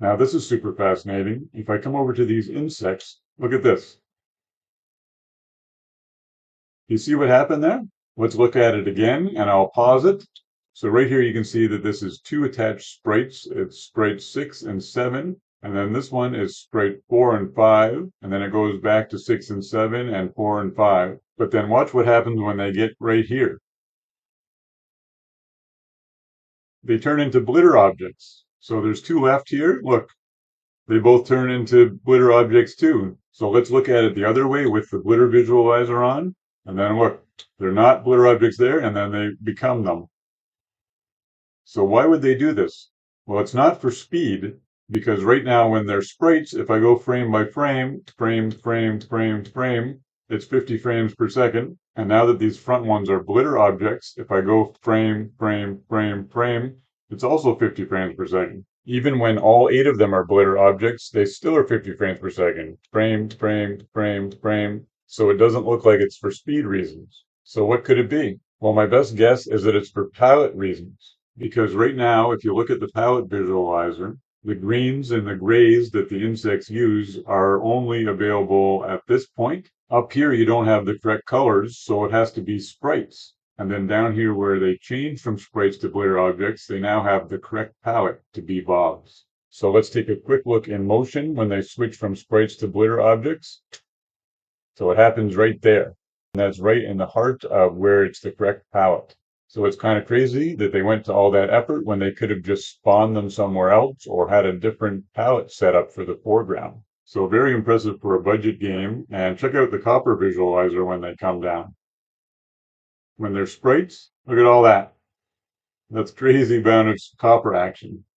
Now this is super fascinating. If I come over to these insects, look at this. You see what happened there? Let's look at it again and I'll pause it. So right here you can see that this is two attached sprites. It's sprite 6 and 7. And then this one is sprite 4 and 5. And then it goes back to 6 and 7 and 4 and 5. But then watch what happens when they get right here. They turn into Blitter objects. So there's two left here. Look, they both turn into Blitter objects too. So let's look at it the other way with the Blitter visualizer on. And then look, they're not Blitter objects there, and then they become them. So why would they do this? Well, it's not for speed, because right now when they're sprites, if I go frame by frame, frame, it's 50 frames per second. And now that these front ones are Blitter objects, if I go frame, it's also 50 frames per second. Even when all 8 of them are Blitter objects, they still are 50 frames per second. Frame. So it doesn't look like it's for speed reasons. So what could it be? Well, my best guess is that it's for palette reasons. Because right now, if you look at the palette visualizer, the greens and the grays that the insects use are only available at this point. Up here, you don't have the correct colors, so it has to be sprites. And then down here where they change from sprites to Blitter objects, they now have the correct palette to be bobs. So let's take a quick look in motion when they switch from sprites to Blitter objects. So it happens right there. And that's right in the heart of where it's the correct palette. So it's kind of crazy that they went to all that effort when they could have just spawned them somewhere else or had a different palette set up for the foreground. So very impressive for a budget game. And check out the copper visualizer when they come down. When they're sprites, look at all that. That's crazy amount of copper action.